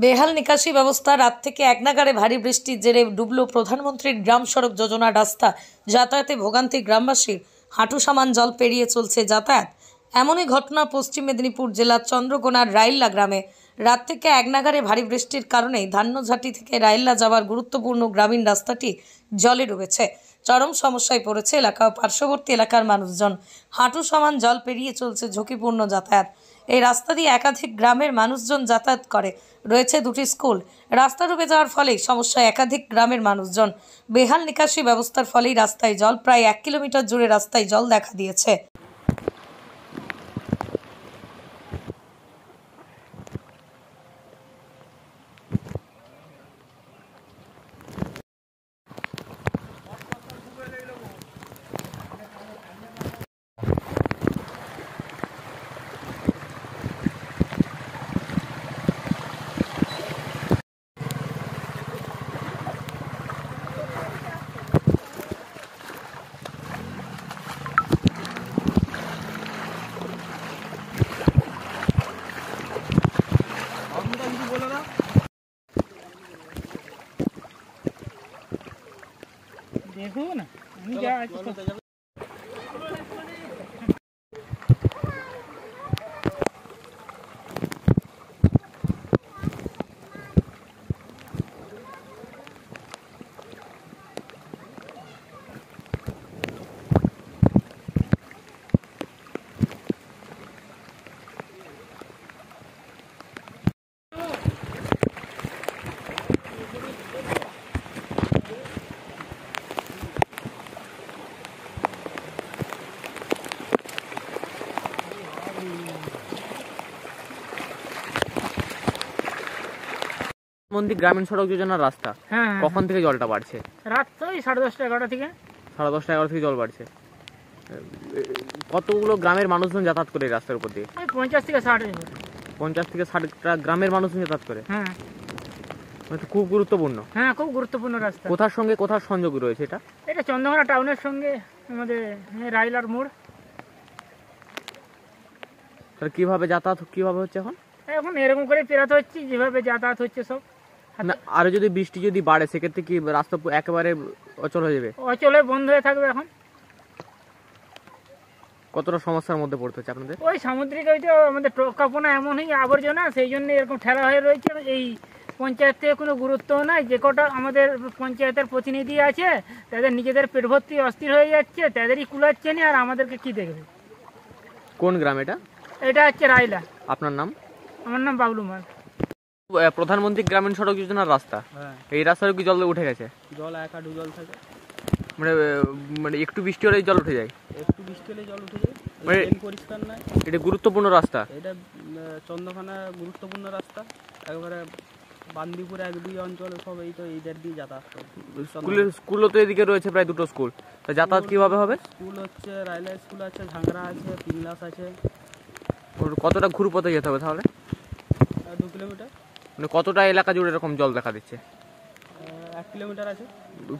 বেহাল নিকাশি ব্যবস্থা। রাত থেকে একনাগাড়ে ভারী বৃষ্টির জেরে ডুবল প্রধানমন্ত্রীর গ্রাম সড়ক যোজনার রাস্তা। যাতায়াতে ভোগান্তি গ্রামবাসীর। হাঁটু সমান জল পেরিয়ে চলছে যাতায়াত। এমনই ঘটনা পশ্চিম মেদিনীপুর জেলার চন্দ্রকোনার রাইল্লা গ্রামে। রাত থেকে একনাগাড়ে ভারী বৃষ্টির কারণে ধান্যঝাটি থেকে রাইল্লা যাওয়ার গুরুত্বপূর্ণ গ্রামীণ রাস্তাটি জলে ডুবেছে। চরম সমস্যায় পড়েছে এলাকা ও পার্শ্ববর্তী এলাকার মানুষজন। হাঁটু সমান জল পেরিয়ে চলছে ঝুঁকিপূর্ণ যাতায়াত। এই রাস্তা দিয়ে একাধিক গ্রামের মানুষজন যাতায়াত করে। রয়েছে দুটি স্কুল। রাস্তা ডুবে যাওয়ার ফলেই সমস্যায় একাধিক গ্রামের মানুষজন। বেহাল নিকাশি ব্যবস্থার ফলেই রাস্তায় জল। প্রায় 1 কিলোমিটার জুড়ে রাস্তায় জল দেখা দিয়েছে। देखो ना जा মন্দির গ্রামীণ সড়ক যোজনার রাস্তা কখন থেকে জলটা বাড়ছে? রাত তো 10:30 11টা থেকে। 10:30 11টা থেকে জল বাড়ছে। কতগুলো গ্রামের মানুষজন যাতায়াত করে এই রাস্তার উপর দিয়ে? 50 থেকে 60। 50 থেকে 60টা গ্রামের মানুষজন যাতায়াত করে। হ্যাঁ, মানে খুব গুরুত্বপূর্ণ। হ্যাঁ, খুব গুরুত্বপূর্ণ রাস্তা। কোথার সঙ্গে কোথার সংযোগ রয়েছে এটা? এটা চন্দ্রকোনা টাউনের সঙ্গে আমাদের রাইলার মোড়। তাহলে কিভাবে যাতায়াত কিভাবে হচ্ছে এখন? এখন এরকম করে পেরাতে হচ্ছে যেভাবে যাতায়াত হচ্ছে সব। না, আরো যদি বৃষ্টি যদি বাড়ে সেক্ষেত্রে কি রাস্তা একেবারে অচল হয়ে যাবে? অচলে বন্ধ হয়ে থাকবে এখন। কতটা সমস্যার মধ্যে পড়তে হচ্ছে আপনাদের? ওই সামুদ্রিক ওই তো আমাদের প্রকাপনা এমনই আবর্জনা, সেই জন্য এরকম ঠেলা হয়ে রয়েছে। এই পঞ্চায়েত থেকে কোনো গুরুত্ব নাই। যে কটা আমাদের পঞ্চায়েতের প্রতিনিধি আছে তাদের নিজেদের পেট ভর্তি অস্থির হয়ে যাচ্ছে, তাদেরই কুলাচ্ছে না, আর আমাদেরকে কি দেখবে? কোন গ্রাম এটা? এটা হচ্ছে রাইলা। আপনার নাম? আমার নাম বাবলু মাল। প্রধানমন্ত্রী গ্রামীণ সড়ক যোজনার রাস্তা, এই রাস্তার কি জল উঠে গেছে? জল একাডু জল থাকে, মানে একটু বৃষ্টি হলেই জল উঠে যায়? একটু বৃষ্টি হলে জল উঠে যায়। মানে পরিষ্কার নাই। এটা গুরুত্বপূর্ণ রাস্তা। এটা চন্দ্রকোনা গুরুত্বপূর্ণ রাস্তা। একবারে বান্দিপুর 1-2 অঞ্চল সব এই তো এইদের দিয়ে যাতায়াত করে। স্কুলও তো এদিকে রয়েছে, প্রায় 2টো স্কুল। তা যাতায়াত কিভাবে হবে? স্কুল হচ্ছে রাইলা স্কুল আছে, ঝাংরা আছে, পিংলাস আছে। কতটা ঘুরু পথে যেতে হবে তাহলে? 2 কিলোমিটার। মানে কতটা এলাকা জুড়ে এরকম জল দেখা দিচ্ছে? 1 কিলোমিটার আছে।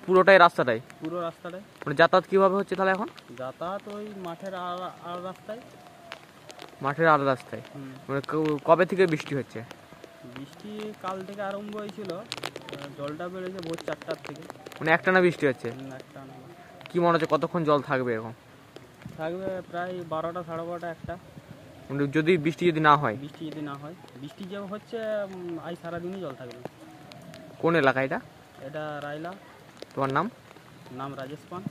পুরোটাই রাস্তাটাই? পুরো রাস্তাটাই। মানে যাতায়াত কিভাবে হচ্ছে তাহলে এখন? যাতায়াত ওই মাঠের আর রাস্তায়। মাঠের আর রাস্তায়? মানে কবে থেকে বৃষ্টি হচ্ছে? বৃষ্টি কাল থেকে আরম্ভ হয়েছিল, জলটা বেড়েছে ভোর 4টার থেকে। মানে একটানা বৃষ্টি হচ্ছে? একটানা। কি মনে হচ্ছে কতক্ষণ জল থাকবে এখন? থাকবে প্রায় 12টা 12:30 1টা। মানে যদি বৃষ্টি না হয়? বৃষ্টি যদি না হয়, বৃষ্টি যে হচ্ছে আজ সারাদিনই জল থাকবে। কোন এলাকা এটা? এটা রাইলা। তোমার নাম? নাম রাজেশ পান।